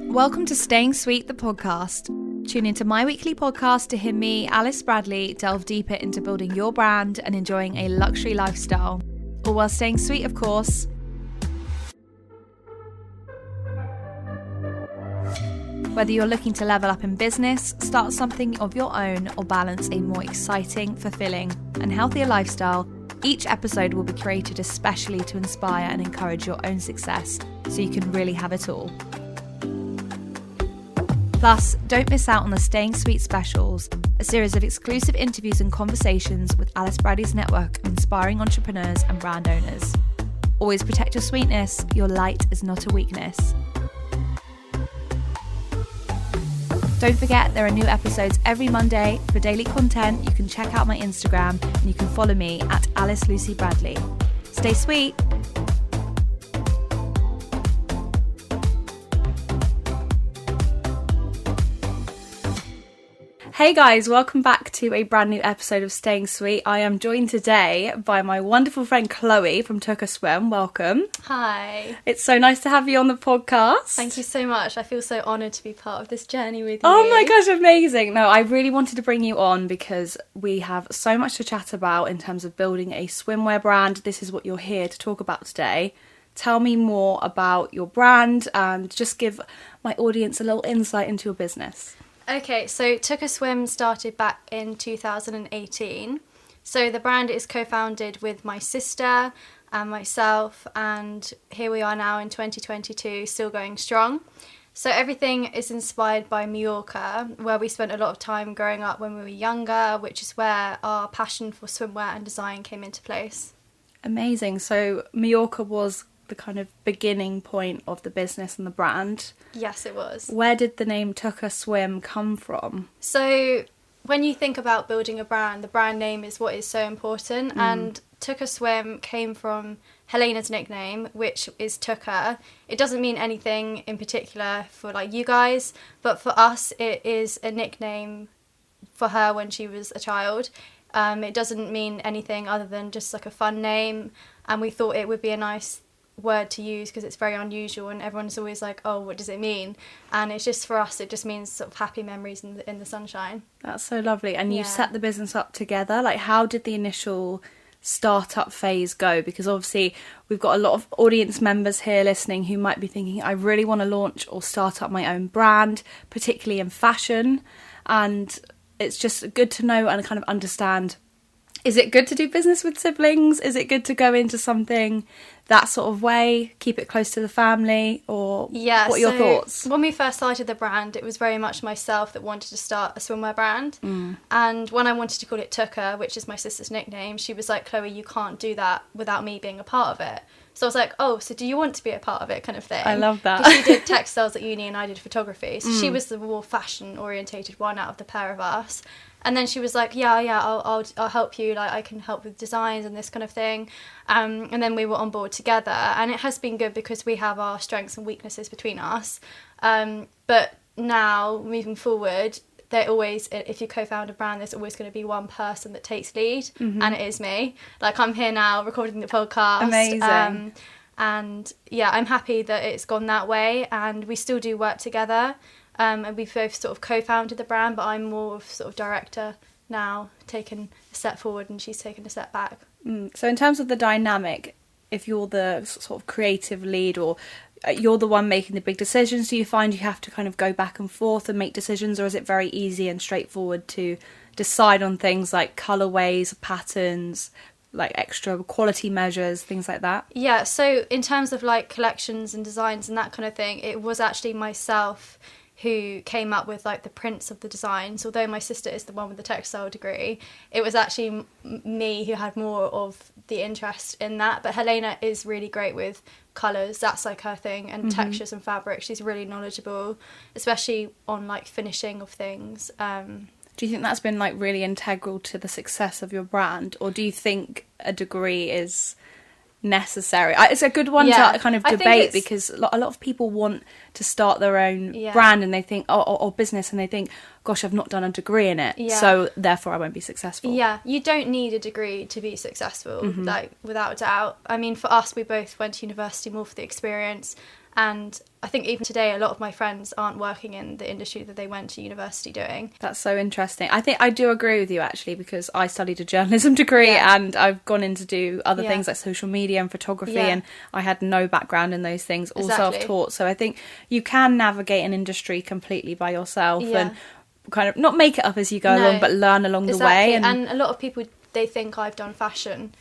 Welcome to Staying Sweet, the podcast. Tune into my weekly podcast to hear me, Alice Bradley, delve deeper into building your brand and enjoying a luxury lifestyle. All while staying sweet, of course. Whether you're looking to level up in business, start something of your own, or balance a more exciting, fulfilling, and healthier lifestyle, each episode will be created especially to inspire and encourage your own success so you can really have it all. Plus, don't miss out on the Staying Sweet specials, a series of exclusive interviews and conversations with Alice Bradley's network of inspiring entrepreneurs and brand owners. Always protect your sweetness, your light is not a weakness. Don't forget, there are new episodes every Monday. For daily content, you can check out my Instagram and you can follow me at alicelucybradley. Stay sweet! Hey guys, welcome back to a brand new episode of Staying Sweet. I am joined today by my wonderful friend Chloe from Tucca Swim. Welcome. Hi. It's so nice to have you on the podcast. Thank you so much. I feel so honoured to be part of this journey with you. Oh my gosh, amazing. No, I really wanted to bring you on because we have so much to chat about in terms of building a swimwear brand. This is what you're here to talk about today. Tell me more about your brand and just give my audience a little insight into your business. Okay, so Tucca Swim started back in 2018. So the brand is co-founded with my sister and myself, and here we are now in 2022, still going strong. So everything is inspired by Mallorca, where we spent a lot of time growing up when we were younger, which is where our passion for swimwear and design came into place. Amazing. So Mallorca was the kind of beginning point of the business and the brand. Yes, it was. Where did the name Tucca Swim come from? So when you think about building a brand, the brand name is what is so important. And Tucca Swim came from Helena's nickname, which is Tucca. It doesn't mean anything in particular for like you guys, but for us it is a nickname for her when she was a child. It doesn't mean anything other than just like a fun name, and we thought it would be a nice word to use because it's very unusual and everyone's always like, oh, what does it mean? And it's just, for us, it just means sort of happy memories in the sunshine. That's so lovely. And you set the business up together. Like, how did the initial startup phase go? Because obviously we've got a lot of audience members here listening who might be thinking, I really want to launch or start up my own brand, particularly in fashion. And it's just good to know and kind of understand, is it good to do business with siblings? Is it good to go into something that sort of way, keep it close to the family, or what are your thoughts? When we first started the brand, it was very much myself that wanted to start a swimwear brand. And when I wanted to call it Tucca, which is my sister's nickname, she was like, Chloe, you can't do that without me being a part of it. So I was like, oh, so do you want to be a part of it, kind of thing? I love that. Because she did textiles at uni and I did photography. So she was the more fashion-orientated one out of the pair of us. And then she was like, yeah, I'll help you. Like, I can help with designs and this kind of thing. And then we were on board together. And it has been good because we have our strengths and weaknesses between us. But now, moving forward, if you co-found a brand, there's always going to be one person that takes lead. And it is me. Like, I'm here now recording the podcast. Amazing. And yeah, I'm happy that it's gone that way. And we still do work together. And we've both sort of co-founded the brand, but I'm more of sort of director now, taking a step forward and she's taken a step back. So in terms of the dynamic, if you're the sort of creative lead or you're the one making the big decisions, do you find you have to kind of go back and forth and make decisions, or is it very easy and straightforward to decide on things like colourways, patterns, like extra quality measures, things like that? Yeah, so in terms of like collections and designs and that kind of thing, it was actually myself who came up with like the prints of the designs. Although my sister is the one with the textile degree, it was actually me who had more of the interest in that. But Helena is really great with colours, that's like her thing, and textures and fabric. She's really knowledgeable, especially on like finishing of things. Do you think that's been like really integral to the success of your brand, or do you think a degree is necessary? It's a good one to kind of debate, because a lot of people want to start their own brand and they think or business, and they think, gosh, I've not done a degree in it, so therefore I won't be successful. You don't need a degree to be successful, like without a doubt. I mean, for us, we both went to university more for the experience, And I think even today, a lot of my friends aren't working in the industry that they went to university doing. That's so interesting. I think I do agree with you, actually, because I studied a journalism degree and I've gone in to do other things like social media and photography, and I had no background in those things, all self-taught. So I think you can navigate an industry completely by yourself and kind of not make it up as you go along, but learn along the way. And a lot of people, they think I've done fashion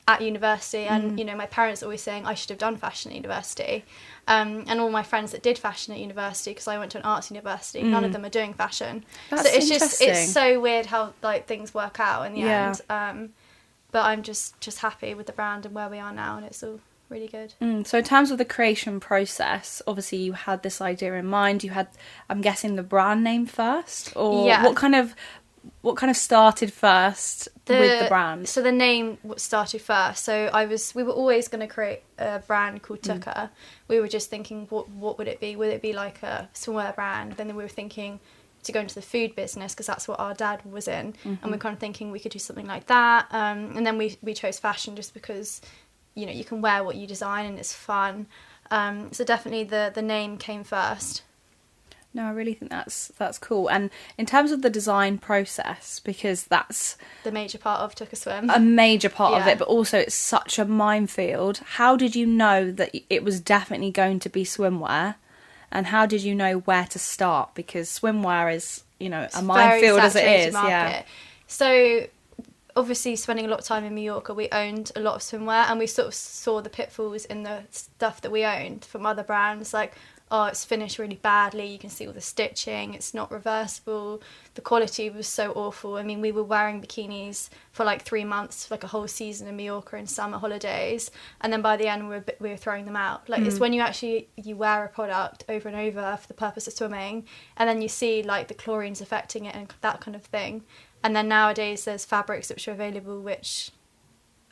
at university, and you know, my parents are always saying I should have done fashion at university, and all my friends that did fashion at university, because I went to an arts university, none of them are doing fashion. That's so it's so weird how like things work out in the end. But I'm just happy with the brand and where we are now, and it's all really good. So in terms of the creation process, obviously you had this idea in mind. You had, I'm guessing, the brand name first, or what kind of started first with the brand? So the name started first. So we were always going to create a brand called Tucca. We were just thinking, what would it be? Would it be like a swimwear brand? Then we were thinking to go into the food business, because that's what our dad was in, and we're kind of thinking we could do something like that. And then we chose fashion just because, you know, you can wear what you design and it's fun. So definitely the name came first. No, I really think that's cool. And in terms of the design process, because that's the major part of Tucca Swim. A major part of it, but also it's such a minefield. How did you know that it was definitely going to be swimwear? And how did you know where to start? Because swimwear is, you know, a minefield as it is. Market. Yeah. So obviously, spending a lot of time in Mallorca, we owned a lot of swimwear, and we sort of saw the pitfalls in the stuff that we owned from other brands, like, oh, it's finished really badly, you can see all the stitching, it's not reversible, the quality was so awful. I mean, we were wearing bikinis for like 3 months, like a whole season in Mallorca in summer holidays, and then by the end we were throwing them out. Like, it's when you wear a product over and over for the purpose of swimming, and then you see like the chlorine's affecting it and that kind of thing. And then nowadays there's fabrics which are available which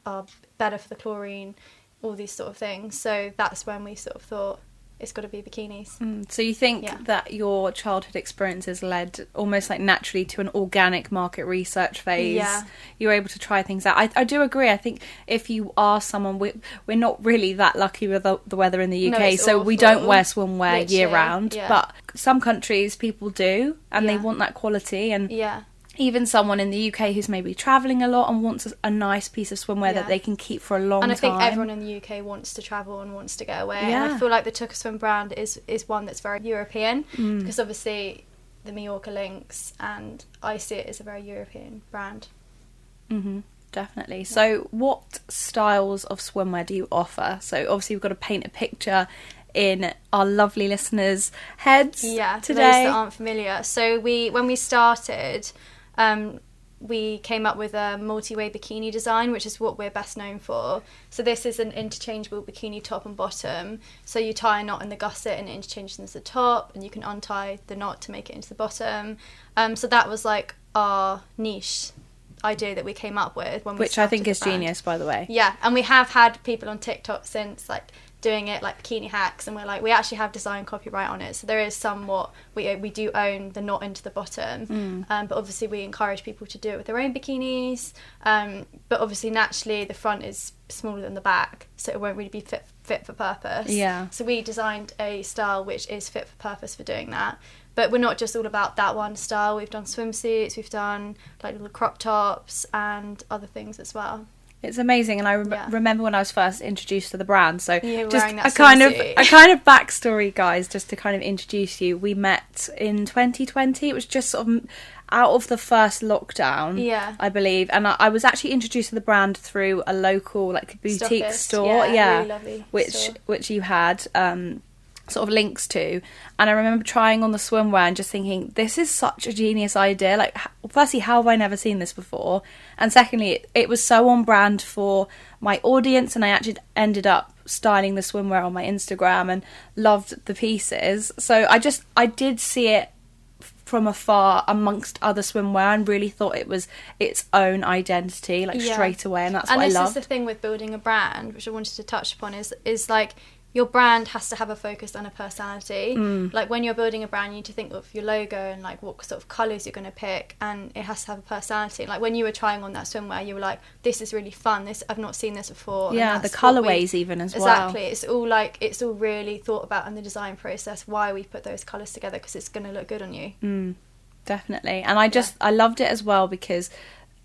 are better for the chlorine, all these sort of things. So that's when we sort of thought, it's got to be bikinis. So you think that your childhood experiences led almost like naturally to an organic market research phase? Yeah. You were able to try things out. I do agree. I think if you are someone, we're not really that lucky with the weather in the UK, no, so awful. We don't wear swimwear year round. Yeah. But some countries people do, and they want that quality. And even someone in the UK who's maybe travelling a lot and wants a nice piece of swimwear that they can keep for a long time. And I think everyone in the UK wants to travel and wants to get away. Yeah. And I feel like the Tucca Swim brand is one that's very European, because obviously the Mallorca links, and I see it as a very European brand. Definitely. Yeah. So what styles of swimwear do you offer? So obviously we've got to paint a picture in our lovely listeners' heads today. For those that aren't familiar. So when we started, we came up with a multi-way bikini design, which is what we're best known for. So this is an interchangeable bikini top and bottom. So you tie a knot in the gusset and it interchanges into the top, and you can untie the knot to make it into the bottom. So that was like our niche idea that we came up with when we Which I think is genius, by the way. Yeah, and we have had people on TikTok since, like, doing it like bikini hacks, and we're like, we actually have design copyright on it, so there is somewhat, we do own the knot into the bottom, but obviously we encourage people to do it with their own bikinis, but obviously naturally the front is smaller than the back, so it won't really be fit for purpose. So we designed a style which is fit for purpose for doing that. But we're not just all about that one style. We've done swimsuits, we've done like little crop tops and other things as well. It's amazing, and I remember when I was first introduced to the brand. So just a kind of backstory, guys, just to kind of introduce you. We met in 2020. It was just sort of out of the first lockdown, I believe, and I was actually introduced to the brand through a local like boutique store, really lovely which you had sort of links to, and I remember trying on the swimwear and just thinking, this is such a genius idea. Like, firstly, how have I never seen this before? And secondly, it was so on brand for my audience, and I actually ended up styling the swimwear on my Instagram and loved the pieces. So I did see it from afar amongst other swimwear and really thought it was its own identity, like straight away, and that's what I loved. And this is the thing with building a brand, which I wanted to touch upon, is like, your brand has to have a focus and a personality. Like when you're building a brand, you need to think of your logo and like what sort of colours you're going to pick, and it has to have a personality. Like when you were trying on that swimwear, you were like, this is really fun, this I've not seen this before. Yeah, the colourways even as well. Exactly, it's all really thought about in the design process, why we put those colours together, because it's going to look good on you. Definitely. And I loved it as well because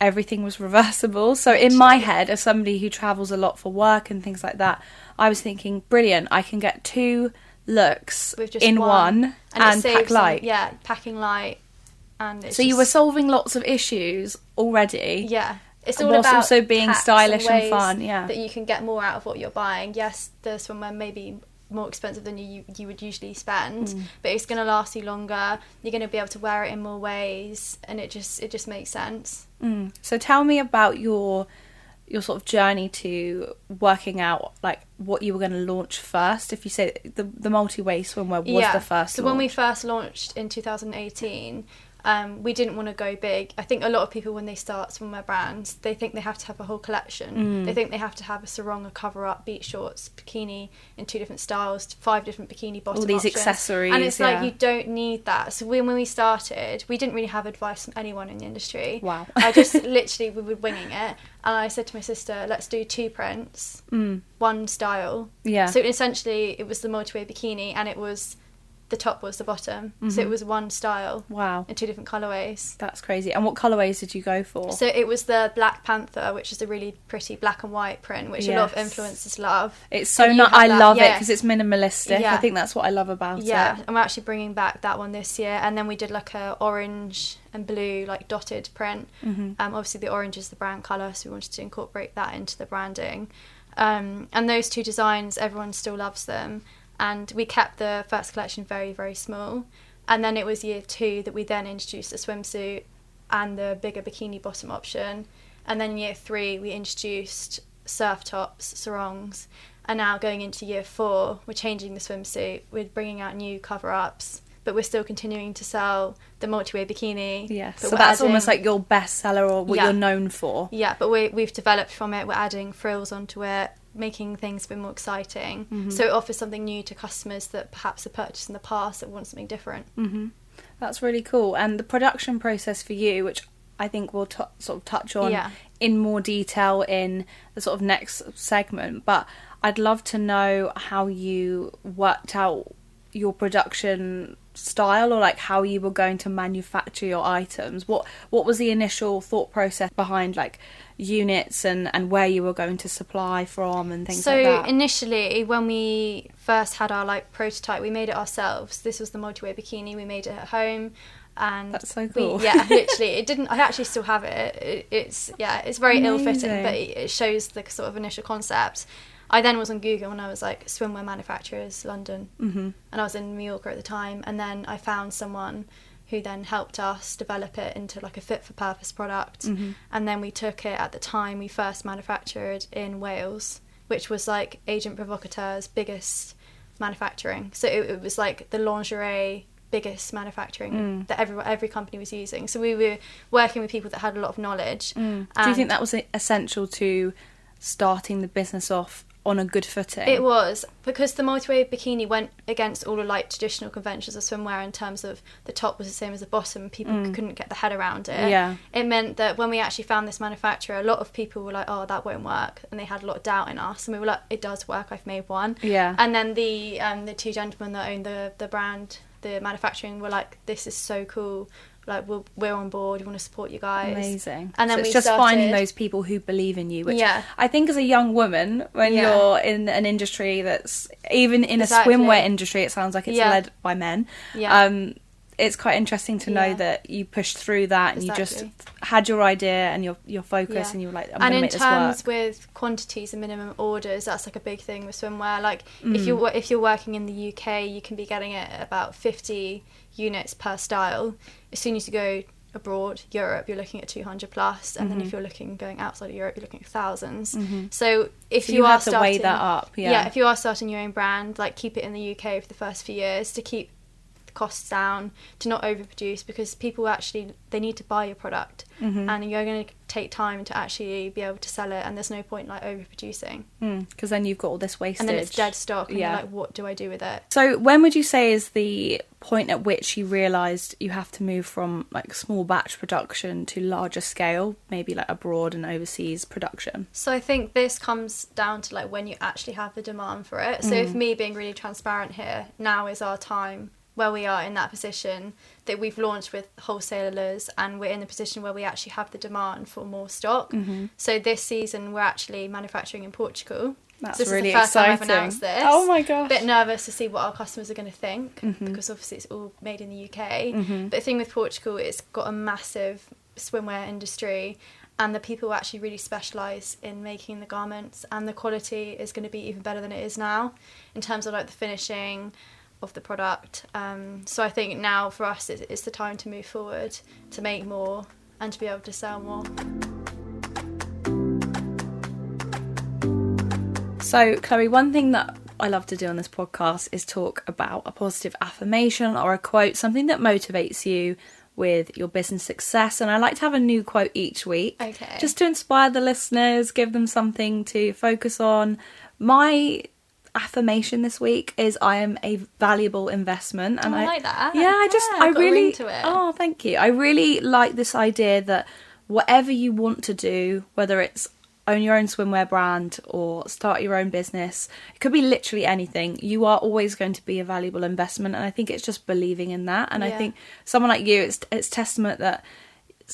everything was reversible. So in my head, as somebody who travels a lot for work and things like that, I was thinking, brilliant, I can get 2 looks with just in one and pack light. Packing light. And so you were solving lots of issues already. Yeah. It's all whilst about also being stylish and fun. Yeah. That you can get more out of what you're buying. Yes, the swimwear may be more expensive than you would usually spend, but it's going to last you longer. You're going to be able to wear it in more ways, and it just makes sense. So tell me about your sort of journey to working out like what you were going to launch first. If you say the multi-way swimwear was the first so launch. When we first launched in 2018, we didn't want to go big. I think a lot of people, when they start swimwear brands, they think they have to have a whole collection. They think they have to have a sarong, a cover-up, beach shorts, bikini in 2 different styles, 5 different bikini bottom all these options. accessories. And it's like, you don't need that. So when we started, we didn't really have advice from anyone in the industry. Wow. I just literally, we were winging it. And I said to my sister, let's do 2 prints, 1 style. Yeah. So essentially, it was the multi-way bikini, and it was... the top was the bottom, so it was 1 style. Wow. In 2 different colourways. That's crazy. And what colourways did you go for? So it was the Black Panther, which is a really pretty black and white print, which a lot of influencers love. It's so nice. I love it because it's minimalistic. Yeah. I think that's what I love about it. Yeah, and we're actually bringing back that one this year. And then we did like a orange and blue, like dotted print. Obviously the orange is the brand colour, so we wanted to incorporate that into the branding. And those 2 designs, everyone still loves them. And we kept the first collection very, very small. And then it was year 2 that we then introduced the swimsuit and the bigger bikini bottom option. And then year 3, we introduced surf tops, sarongs. And now going into year 4, we're changing the swimsuit. We're bringing out new cover-ups, but we're still continuing to sell the multi-way bikini. Yeah, so that's almost like your best seller or what you're known for. Yeah, but we've developed from it. We're adding frills onto it, making things a bit more exciting. So it offers something new to customers that perhaps have purchased in the past that want something different. That's really cool. And the production process for you, which I think we'll sort of touch on in more detail in the sort of next segment, but I'd love to know how you worked out your production style, or like how you were going to manufacture your items. What was the initial thought process behind like units and where you were going to supply from and things like that? So initially, when we first had our like prototype, we made it ourselves. This was the multi-way bikini. We made it at home. And that's so cool. Literally, it didn't. I actually still have it. It's very amazing. ill-fitting, but it shows the sort of initial concept. I then was on Google and I was like, swimwear manufacturers, London. And I was in Mallorca at the time. And then I found someone who then helped us develop it into like a fit-for-purpose product. And then we took it, at the time, we first manufactured in Wales, which was like Agent Provocateur's biggest manufacturing. So it was like the lingerie biggest manufacturing that every company was using. So we were working with people that had a lot of knowledge. Do you think that was essential to starting the business off on a good footing? It was, because the multi-way bikini went against all the like traditional conventions of swimwear in terms of the top was the same as the bottom. People couldn't get the head around it. Yeah. It meant that when we actually found this manufacturer, a lot of people were like, oh, that won't work, and they had a lot of doubt in us, and we were like, it does work, I've made one. Yeah. And then the 2 gentlemen that owned the brand, the manufacturing, were like, this is so cool, like we're on board, we want to support you guys. Amazing. And then so it's just finding those people who believe in you, which I think as a young woman, when you're in an industry that's even in a swimwear industry, it sounds like it's led by men. It's quite interesting to know that you pushed through that and you just had your idea and your focus and you were like, I'm going to make this work. And in terms with quantities and minimum orders, that's like a big thing with swimwear. Like if you're working in the UK, you can be getting it at about 50 units per style. As soon as you go abroad, Europe, you're looking at 200 plus, and then if you're going outside of Europe, you're looking at thousands. So if you are have to weigh that up, if you are starting your own brand, like keep it in the UK for the first few years to keep the costs down, to not overproduce, because people actually, they need to buy your product, and you're going to take time to actually be able to sell it, and there's no point like overproducing. Because then you've got all this wastage. And then it's dead stock, and you're like, what do I do with it? So when would you say is the point at which you realised you have to move from like small batch production to larger scale, maybe like abroad and overseas production? So I think this comes down to like when you actually have the demand for it. So if me being really transparent here, now is our time where we are in that position that we've launched with wholesalers, and we're in the position where we actually have the demand for more stock. So this season we're actually manufacturing in Portugal. That's so this really is the first exciting. time I've announced this. Oh my gosh. A bit nervous to see what our customers are going to think, because obviously it's all made in the UK. But the thing with Portugal, it's got a massive swimwear industry, and the people actually really specialise in making the garments, and the quality is going to be even better than it is now in terms of like the finishing of the product. So I think now for us it's the time to move forward, to make more and to be able to sell more. So Chloe, one thing that I love to do on this podcast is talk about a positive affirmation or a quote, something that motivates you with your business success. And I like to have a new quote each week, just to inspire the listeners, give them something to focus on. My affirmation this week is I am a valuable investment. And I like that. Yeah, I really into it. Oh, thank you. I really like this idea that whatever you want to do, whether it's own your own swimwear brand or start your own business, it could be literally anything, you are always going to be a valuable investment. And I think it's just believing in that. And I think someone like you, it's testament that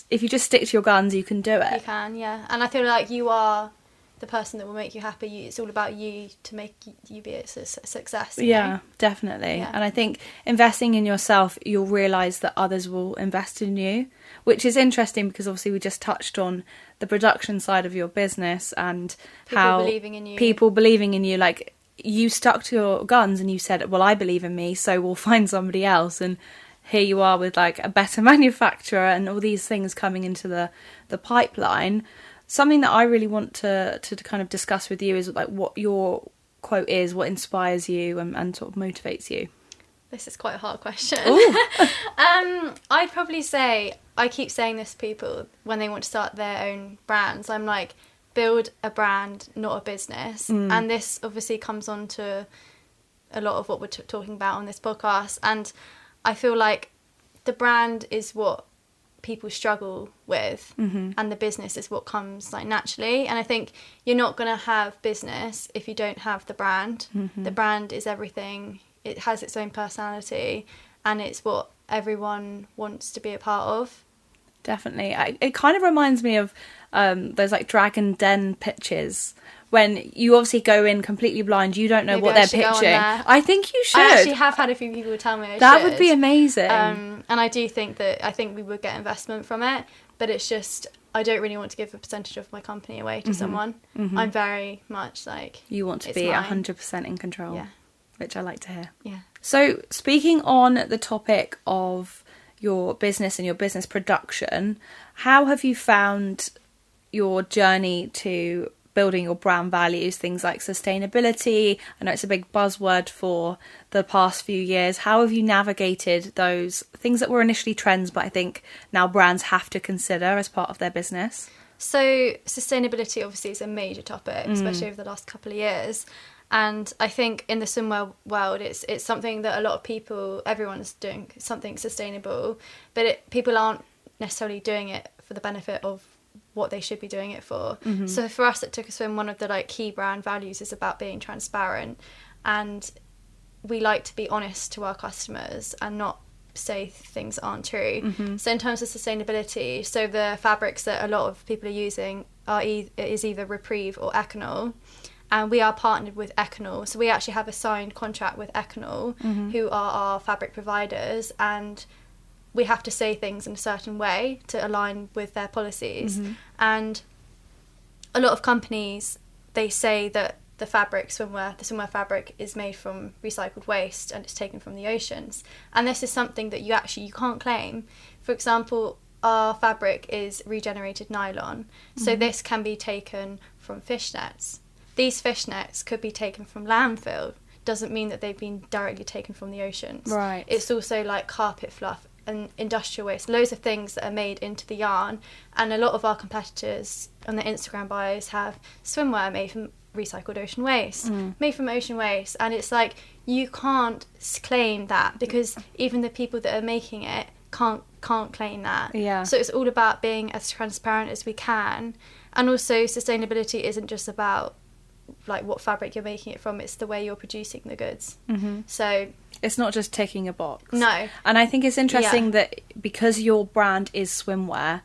if you just stick to your guns, you can do it. You can, yeah. And I feel like you are the person that will make you happy. It's all about you to make you be a success. Yeah, definitely. And I think investing in yourself, you'll realise that others will invest in you, which is interesting because obviously we just touched on the production side of your business and how people believing in you, like you stuck to your guns and you said, well, I believe in me, so we'll find somebody else. And here you are with like a better manufacturer and all these things coming into the pipeline. Something that I really want to kind of discuss with you is like what your quote is, what inspires you and sort of motivates you. This is quite a hard question. I'd probably say, I keep saying this to people when they want to start their own brands. I'm like, build a brand, not a business. And this obviously comes on to a lot of what we're talking about on this podcast. And I feel like the brand is what people struggle with, and the business is what comes like naturally. And I think you're not going to have business if you don't have the brand. The brand is everything. It has its own personality, and it's what everyone wants to be a part of. Definitely. It kind of reminds me of those like Dragon Den pitches when you obviously go in completely blind, you don't know what they're pitching. I think you should. I actually have had a few people tell me that would be amazing. And I do think we would get investment from it, but it's just, I don't really want to give a percentage of my company away to someone. I'm very much like, you want to be 100% in control, which I like to hear. Yeah. So speaking on the topic of your business and your business production, how have you found your journey to building your brand values, things like sustainability? I know it's a big buzzword for the past few years. How have you navigated those things that were initially trends, but I think now brands have to consider as part of their business? So sustainability obviously is a major topic, especially over the last couple of years. And I think in the swimwear world, it's something that a lot of people, everyone's doing something sustainable, but people aren't necessarily doing it for the benefit of what they should be doing it for. So for us at Tucca Swim, one of the like key brand values is about being transparent, and we like to be honest to our customers and not say things aren't true. So in terms of sustainability, so the fabrics that a lot of people are using is either Reprieve or Econol. And we are partnered with Econol, so we actually have a signed contract with Econol, who are our fabric providers, and we have to say things in a certain way to align with their policies. And a lot of companies, they say that the swimwear fabric is made from recycled waste and it's taken from the oceans. And this is something that you can't claim. For example, our fabric is regenerated nylon, so this can be taken from fish nets. These fish nets could be taken from landfill. doesn't mean that they've been directly taken from the oceans. Right. It's also like carpet fluff and industrial waste, loads of things that are made into the yarn. And a lot of our competitors on their Instagram bios have swimwear made from recycled ocean waste, made from ocean waste. And it's like, you can't claim that, because even the people that are making it can't claim that. Yeah. So it's all about being as transparent as we can. And also, sustainability isn't just about like what fabric you're making it from, it's the way you're producing the goods. So it's not just ticking a box. No. And I think it's interesting that because your brand is swimwear,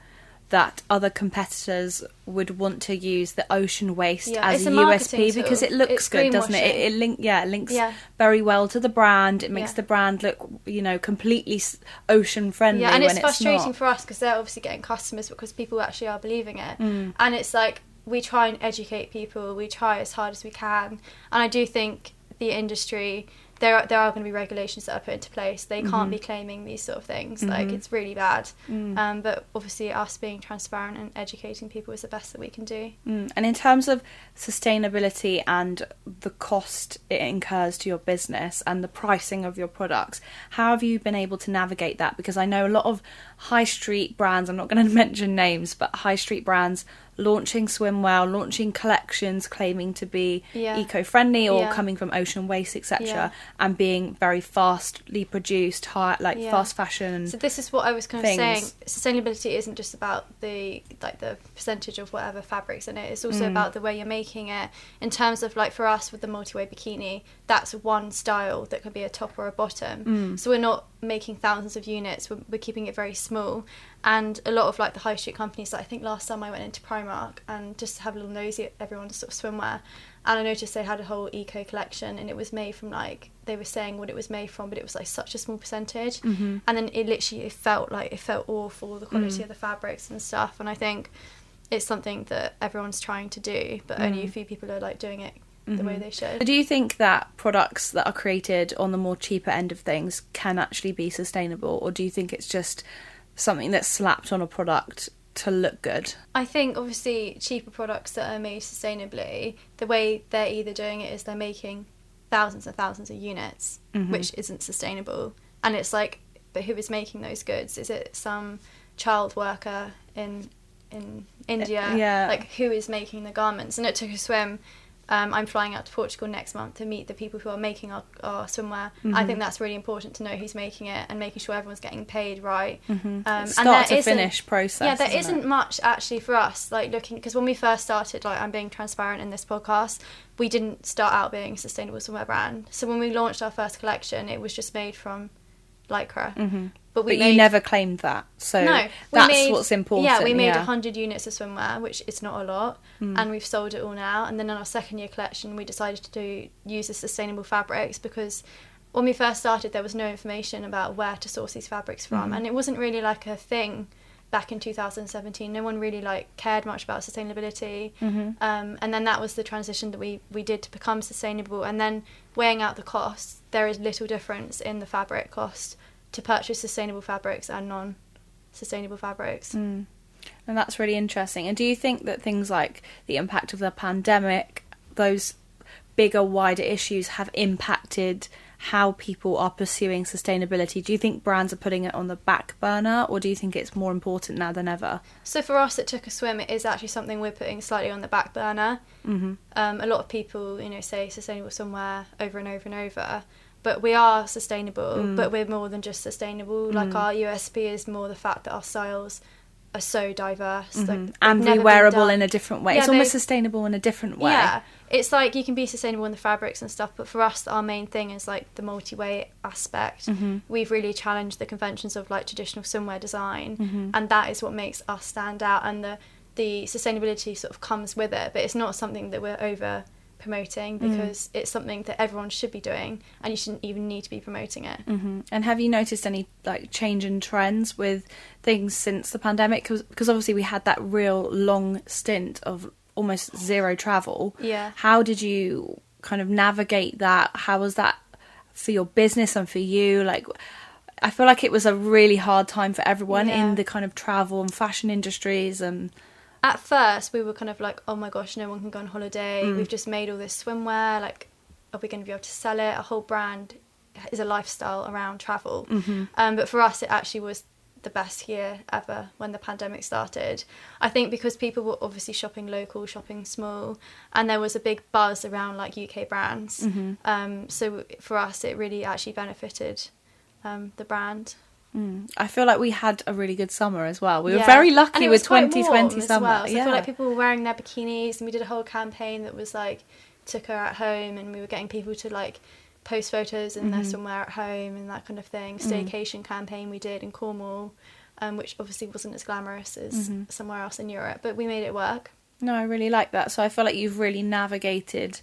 that other competitors would want to use the ocean waste as a USP because it looks good, doesn't it? It links very well to the brand. It makes the brand look, completely ocean friendly. Yeah, and when it's frustrating not. for us because they're obviously getting customers because people actually are believing it. And it's like, we try and educate people, we try as hard as we can. And I do think the industry, there are going to be regulations that are put into place. They can't be claiming these sort of things. Like, it's really bad. But obviously us being transparent and educating people is the best that we can do. And in terms of sustainability and the cost it incurs to your business and the pricing of your products, how have you been able to navigate that? Because I know a lot of high street brands, I'm not going to mention names, but high street brands launching swimwear, launching collections claiming to be eco-friendly or coming from ocean waste, etc., and being very fastly produced, fast fashion. So this is what I was kind of saying. Sustainability isn't just about the percentage of whatever fabrics in it. It's also about the way you're making it. In terms of, like, for us with the multi-way bikini, that's one style that could be a top or a bottom. So we're not making thousands of units. We're keeping it very small. And a lot of like the high street companies, like I think last summer I went into Primark and just to have a little nosy at everyone's sort of swimwear, and I noticed they had a whole eco collection and it was made from, like, they were saying what it was made from, but it was like such a small percentage. And then it felt awful, the quality of the fabrics and stuff. And I think it's something that everyone's trying to do, but only a few people are like doing it the way they should. Do you think that products that are created on the more cheaper end of things can actually be sustainable, or do you think it's just something that's slapped on a product to look good? I think obviously cheaper products that are made sustainably, the way they're either doing it is they're making thousands and thousands of units, which isn't sustainable. And it's like, but who is making those goods? Is it some child worker in India? Like, who is making the garments? And at Tucca Swim, I'm flying out to Portugal next month to meet the people who are making our swimwear. I think that's really important to know who's making it and making sure everyone's getting paid right. Start to finish process. Yeah, there isn't much actually for us, like, looking, because when we first started, like, I'm being transparent in this podcast, we didn't start out being a sustainable swimwear brand. So when we launched our first collection, it was just made from lycra. But you never claimed that, so that's what's important. Yeah, we made 100 units of swimwear, which is not a lot, and we've sold it all now. And then in our second year collection, we decided to use the sustainable fabrics, because when we first started, there was no information about where to source these fabrics from, and it wasn't really like a thing back in 2017. No one really like cared much about sustainability, and then that was the transition that we did to become sustainable. And then weighing out the costs, there is little difference in the fabric cost to purchase sustainable fabrics and non-sustainable fabrics. And that's really interesting. And do you think that things like the impact of the pandemic, those bigger, wider issues, have impacted how people are pursuing sustainability? Do you think brands are putting it on the back burner, or do you think it's more important now than ever? So for us at Tucca Swim, it is actually something we're putting slightly on the back burner. A lot of people, say sustainable swimwear over and over and over, but we are sustainable, but we're more than just sustainable. Like, our USP is more the fact that our styles are so diverse. Like, and re-wearable in a different way. It's almost sustainable in a different way. Yeah, it's like you can be sustainable in the fabrics and stuff, but for us, our main thing is like the multi-way aspect. We've really challenged the conventions of like traditional swimwear design, and that is what makes us stand out. And the sustainability sort of comes with it, but it's not something that we're over promoting, because it's something that everyone should be doing, and you shouldn't even need to be promoting it. And have you noticed any like change in trends with things since the pandemic? Because obviously we had that real long stint of almost zero travel. How did you kind of navigate that? How was that for your business and for you? Like, I feel like it was a really hard time for everyone in the kind of travel and fashion industries. And at first we were kind of like, oh my gosh, no one can go on holiday, we've just made all this swimwear, like, are we going to be able to sell it? A whole brand is a lifestyle around travel. But for us, it actually was the best year ever when the pandemic started. I think because people were obviously shopping local, shopping small, and there was a big buzz around like UK brands. So for us, it really actually benefited the brand. I feel like we had a really good summer as well. We were very lucky with 2020 summer. Well. So I feel like people were wearing their bikinis, and we did a whole campaign that was like Tucca at home, and we were getting people to like post photos in their swimwear at home and that kind of thing. Staycation campaign we did in Cornwall, which obviously wasn't as glamorous as somewhere else in Europe, but we made it work. No, I really like that. So I feel like you've really navigated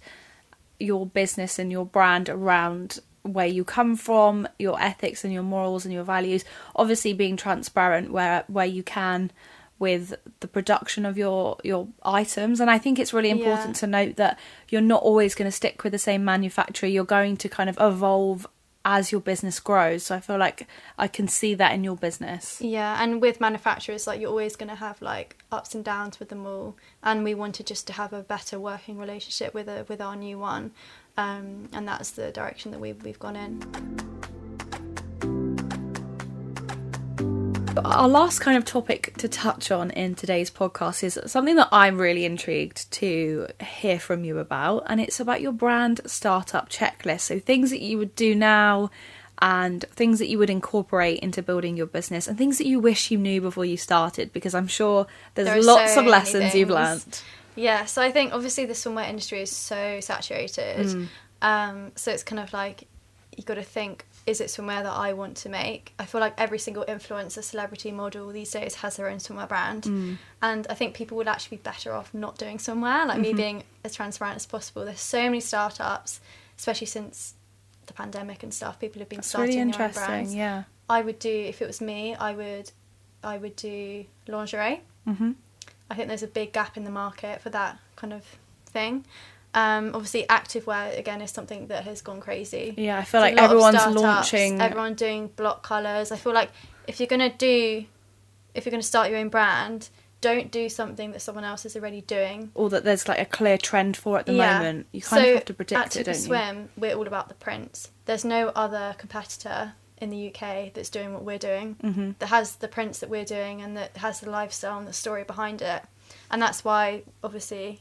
your business and your brand around where you come from, your ethics and your morals and your values, obviously being transparent where you can with the production of your items. And I think it's really important to note that you're not always going to stick with the same manufacturer. You're going to kind of evolve as your business grows. So I feel like I can see that in your business. Yeah, and with manufacturers, like, you're always going to have like ups and downs with them all, and we wanted just to have a better working relationship with our new one, and that's the direction that we've gone in. Our last kind of topic to touch on in today's podcast is something that I'm really intrigued to hear from you about, and it's about your brand startup checklist. So things that you would do now and things that you would incorporate into building your business, and things that you wish you knew before you started, because I'm sure there's lots of lessons you've learned. Yeah, so I think obviously the swimwear industry is so saturated. So it's kind of like, you got to think, is it swimwear that I want to make? I feel like every single influencer, celebrity, model these days has their own swimwear brand. And I think people would actually be better off not doing swimwear, like me being as transparent as possible. There's so many startups, especially since the pandemic and stuff, people have been starting their own brands. Yeah. I would do, if it was me, I would do lingerie. I think there's a big gap in the market for that kind of thing. Obviously activewear again is something that has gone crazy. Yeah, I feel like everyone's launching, everyone doing block colours. I feel like if you're going to start your own brand, don't do something that someone else is already doing, or that there's like a clear trend for at the moment. You kind of have to predict it, don't you? At Tucca Swim, we're all about the prints. There's no other competitor in the UK that's doing what we're doing, that has the prints that we're doing, and that has the lifestyle and the story behind it. And that's why obviously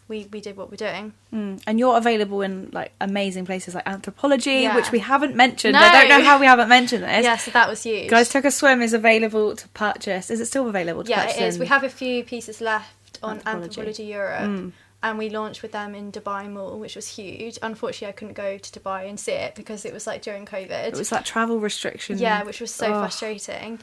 we did what we're doing. And you're available in like amazing places like Anthropology, which we haven't mentioned. No. I don't know how we haven't mentioned this. Yeah, so that was huge. Guys, Tucca Swim is available to purchase. Is it still available to purchase? Yeah, it is. We have a few pieces left on Anthropology Europe. And we launched with them in Dubai Mall, which was huge. Unfortunately, I couldn't go to Dubai and see it because it was like during COVID. It was like travel restrictions. Yeah, which was so frustrating.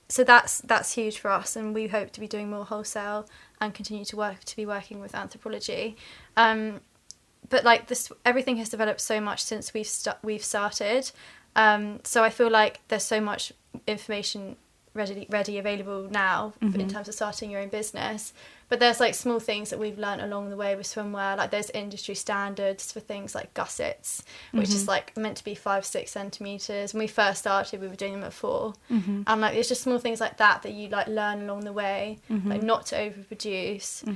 So that's huge for us, and we hope to be doing more wholesale and continue to be working with Anthropology. But like this, everything has developed so much since we've started. So I feel like there's so much information ready available now in terms of starting your own business. But there's like small things that we've learnt along the way with swimwear. Like there's industry standards for things like gussets, which is like meant to be 5-6 centimeters. When we first started, we were doing them at 4. And like it's just small things like that you like learn along the way, like not to overproduce,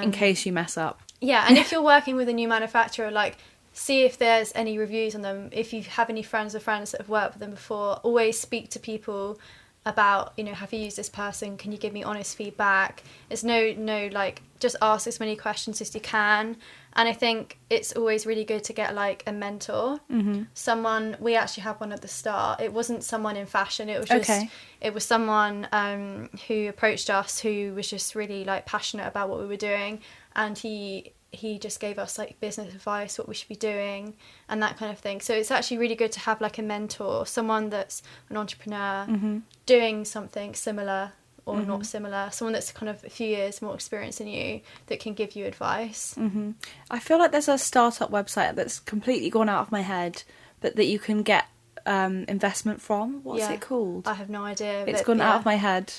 in case you mess up. Yeah, and if you're working with a new manufacturer, like see if there's any reviews on them. If you have any friends or friends that have worked with them before, always speak to people about, you know, have you used this person? Can you give me honest feedback? It's no like, just ask as many questions as you can. And I think it's always really good to get like a mentor. Someone, we actually had one at the start. It wasn't someone in fashion. It was just, it was someone who approached us, who was just really like passionate about what we were doing. And he just gave us like business advice, what we should be doing and that kind of thing. So it's actually really good to have like a mentor, someone that's an entrepreneur doing something similar or not similar, someone that's kind of a few years more experienced than you that can give you advice. I feel like there's a startup website that's completely gone out of my head, but that you can get investment from. What's it called? I have no idea. It's gone out of my head.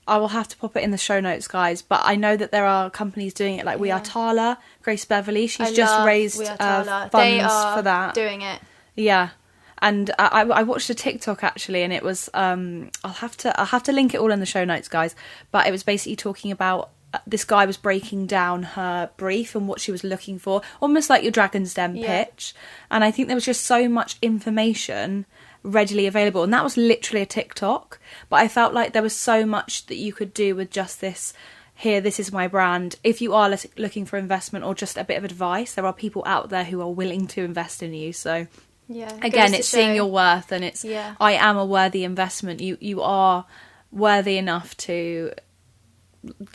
I will have to pop it in the show notes, guys. But I know that there are companies doing it, like We Are Tala, Grace Beverly. She's just raised funds for that. Doing it. Yeah, and I watched a TikTok actually, and it was I'll have to link it all in the show notes, guys. But it was basically talking about this guy was breaking down her brief and what she was looking for, almost like your Dragon's Den pitch. And I think there was just so much information readily available, and that was literally a TikTok, but I felt like there was so much that you could do with just this. Here, this is my brand. If you are looking for investment or just a bit of advice, there are people out there who are willing to invest in you. So again, it's seeing your worth, and it's I am a worthy investment. You are worthy enough to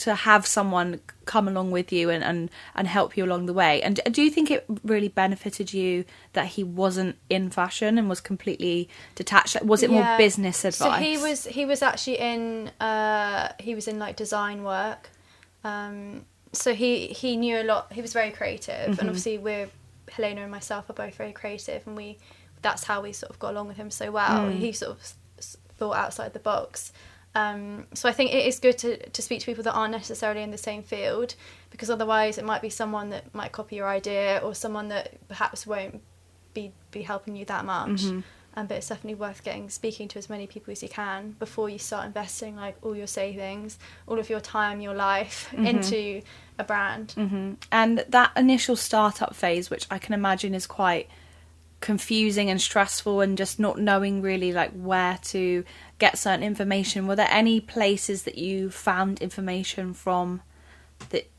have someone come along with you and help you along the way. And do you think it really benefited you that he wasn't in fashion and was completely detached? Like, was it more business advice? So he was actually in like design work. So he knew a lot. He was very creative, and obviously Helena and myself are both very creative, and that's how we sort of got along with him so well. He sort of thought outside the box. So I think it is good to speak to people that aren't necessarily in the same field, because otherwise it might be someone that might copy your idea, or someone that perhaps won't be helping you that much. But it's definitely worth speaking to as many people as you can before you start investing like all your savings, all of your time, your life into a brand. And that initial startup phase, which I can imagine is quite confusing and stressful, and just not knowing really like where to get certain information, were there any places that you found information from that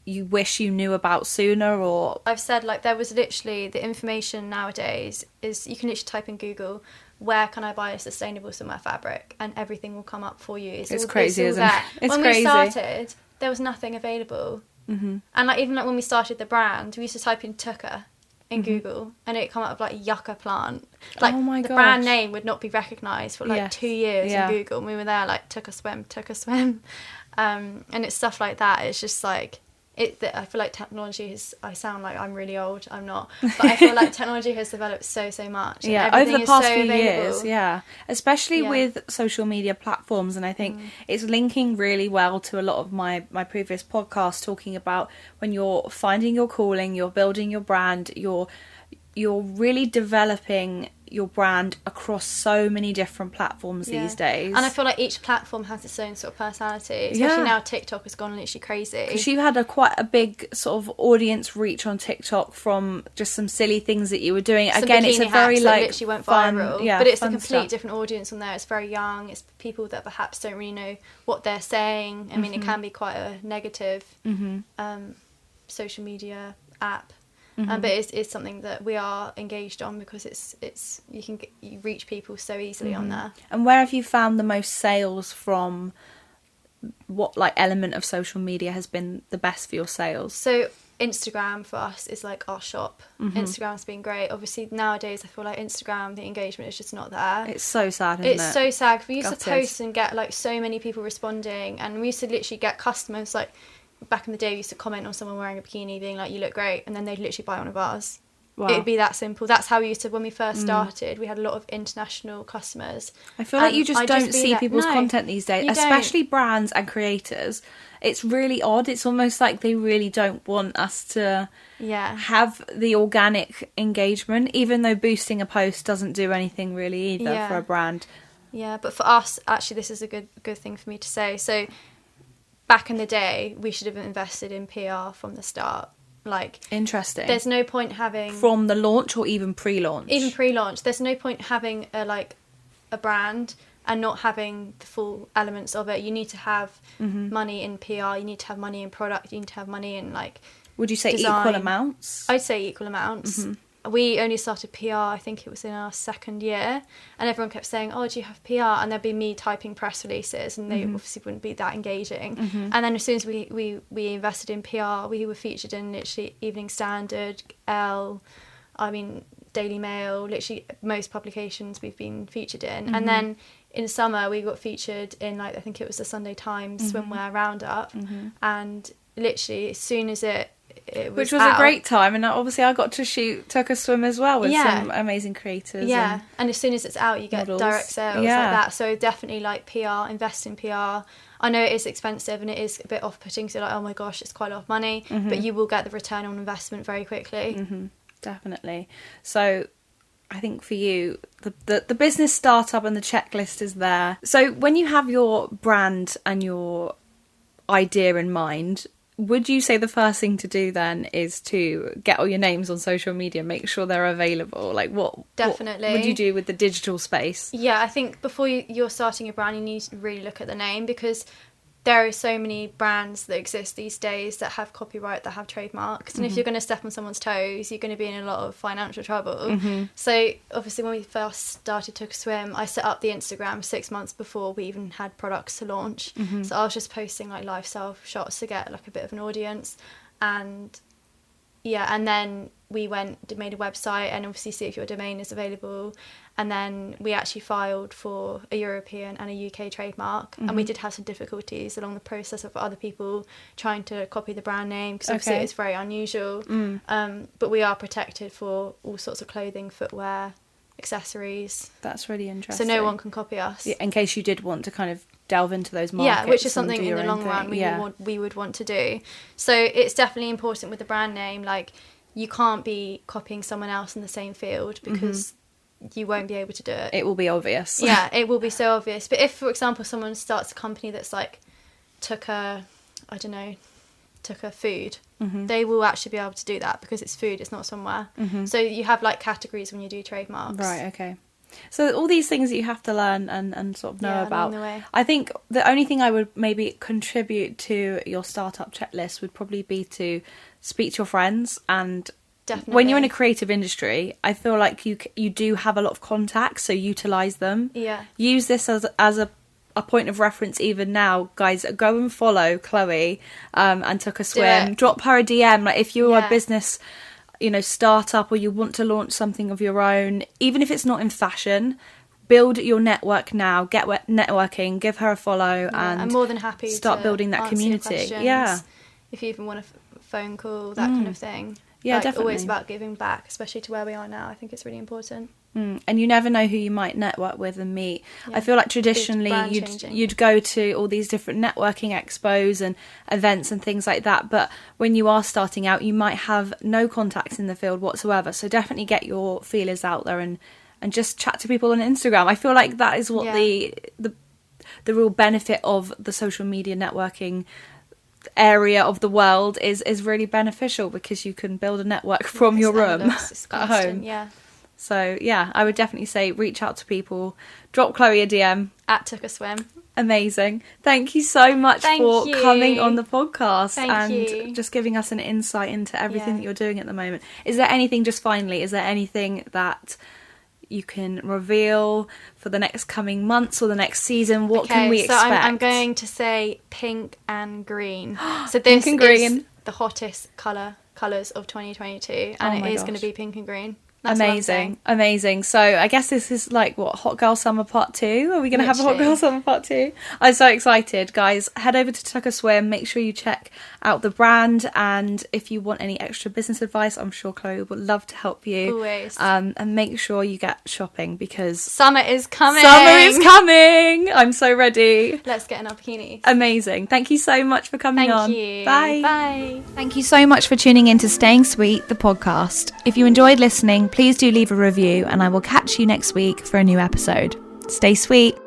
you wish you knew about sooner? Or I've said, like, there was literally the information nowadays is you can literally type in Google, where can I buy a sustainable swimwear fabric, and everything will come up for you. It's crazy, isn't it? It's when crazy. We started, there was nothing available. And like even like when we started the brand, we used to type in Tucca in Google, and it come up with like yucca plant. Like, oh my the gosh, brand name would not be recognised for like 2 years in Google, and we were there like Tucca Swim. And it's stuff like that. It's just like I feel like technology I sound like I'm really old. I'm not, but I feel like technology has developed so much. Over the past few years, especially with social media platforms. And I think it's linking really well to a lot of my previous podcasts, talking about when you're finding your calling, you're building your brand, you're really developing your brand across so many different platforms these days. And I feel like each platform has its own sort of personality, especially now TikTok has gone literally crazy, because you had quite a big sort of audience reach on TikTok from just some silly things that you were doing. Again, it's a very like literally went fun, viral, but it's a complete stuff. Different audience on there. It's very young, it's people that perhaps don't really know what they're saying. I mean, it can be quite a negative social media app. But it's something that we are engaged on, because it's you reach people so easily on there. And where have you found the most sales from? What like element of social media has been the best for your sales? So Instagram for us is like our shop. Instagram's been great. Obviously nowadays I feel like Instagram, the engagement is just not there. It's so sad, isn't it? It's so sad. We used to post and get like so many people responding, and we used to literally get customers like. Back in the day, we used to comment on someone wearing a bikini being like, you look great, and then they'd literally buy one of ours. Wow. It'd be that simple. That's how we used to, when we first started, we had a lot of international customers. I feel like you just don't see people's content these days, especially brands and creators. It's really odd. It's almost like they really don't want us to have the organic engagement, even though boosting a post doesn't do anything really either for a brand. Yeah, but for us, actually, this is a good thing for me to say. So back in the day, we should have invested in PR from the start. Like, interesting. There's no point having from the launch, or even pre-launch. Even pre-launch, there's no point having a brand and not having the full elements of it. You need to have money in PR. You need to have money in product. You need to have money in like. Would you say design. Equal amounts? I'd say equal amounts. We only started PR, I think it was in our second year, and everyone kept saying, oh, do you have PR? And there'd be me typing press releases, and they obviously wouldn't be that engaging. And then as soon as we invested in PR, we were featured in literally Evening Standard, Daily Mail, literally most publications we've been featured in. And then in summer, we got featured in, like, I think it was the Sunday Times Swimwear Roundup, and literally as soon as it which was a great time, and obviously I got to shoot Tucca Swim as well with some amazing creators. And as soon as it's out, you get models. Direct sales like that. So definitely like PR, invest in PR. I know it is expensive and it is a bit off-putting, so like, oh my gosh, it's quite a lot of money, but you will get the return on investment very quickly. Definitely. So I think for you, the business startup and the checklist is there. So when you have your brand and your idea in mind, would you say the first thing to do then is to get all your names on social media, make sure they're available? Like Definitely. What would you do with the digital space? Yeah, I think before you're starting a brand, you need to really look at the name, because there are so many brands that exist these days that have copyright, that have trademarks, and if you're going to step on someone's toes, you're going to be in a lot of financial trouble. So obviously when we first started Tucca Swim, I set up the Instagram 6 months before we even had products to launch. So I was just posting like lifestyle shots to get like a bit of an audience, and then we made a website and obviously see if your domain is available. And then we actually filed for a European and a UK trademark. And we did have some difficulties along the process of other people trying to copy the brand name, because obviously it's very unusual. But we are protected for all sorts of clothing, footwear, accessories. That's really interesting. So no one can copy us. Yeah, in case you did want to kind of delve into those markets. Yeah, which is something in the long run we would want to do. So it's definitely important with the brand name. Like, you can't be copying someone else in the same field, because you won't be able to do it. It will be obvious. Yeah, it will be so obvious. But if, for example, someone starts a company that's like Tucca food, they will actually be able to do that, because it's food, it's not somewhere. So you have like categories when you do trademarks. Right, okay. So all these things that you have to learn and sort of know about. Along the way. I think the only thing I would maybe contribute to your startup checklist would probably be to speak to your friends. And definitely, when you're in a creative industry, I feel like you do have a lot of contacts, so utilise them. Yeah. Use this as a point of reference even now. Guys, go and follow Chloe and Tucca Swim. Drop her a DM. Like, if you're a business, startup, or you want to launch something of your own, even if it's not in fashion, build your network now. Get networking, give her a follow, and I'm more than happy start to building that community. Yeah. If you even want a phone call, that kind of thing. Yeah, like, definitely. Always about giving back, especially to where we are now. I think it's really important. And you never know who you might network with and meet. I feel like traditionally you'd go to all these different networking expos and events and things like that, but when you are starting out, you might have no contacts in the field whatsoever. So definitely get your feelers out there and just chat to people on Instagram. I feel like that is what the real benefit of the social media networking area of the world is really beneficial, because you can build a network from your room at home. Yeah. So yeah, I would definitely say reach out to people, drop Chloe a DM at Tucca Swim. Amazing. Thank you so much for coming on the podcast and just giving us an insight into everything that you're doing at the moment. Is there anything that you can reveal for the next coming months or the next season? What can we expect? So I'm going to say pink and green. So this is the hottest colours of 2022, and it is going to be pink and green. That's amazing. So I guess this is like Hot Girl Summer Part 2? Are we going to have a Hot Girl Summer Part 2? I'm so excited, guys. Head over to Tucca Swim. Make sure you check out the brand, and if you want any extra business advice, I'm sure Chloe would love to help you. Always. And make sure you get shopping, because summer is coming. I'm so ready. Let's get in our bikinis. Amazing. Thank you so much for coming on. Thank you. Bye. Thank you so much for tuning in to Staying Sweet, the podcast. If you enjoyed listening, please do leave a review, and I will catch you next week for a new episode. Stay sweet.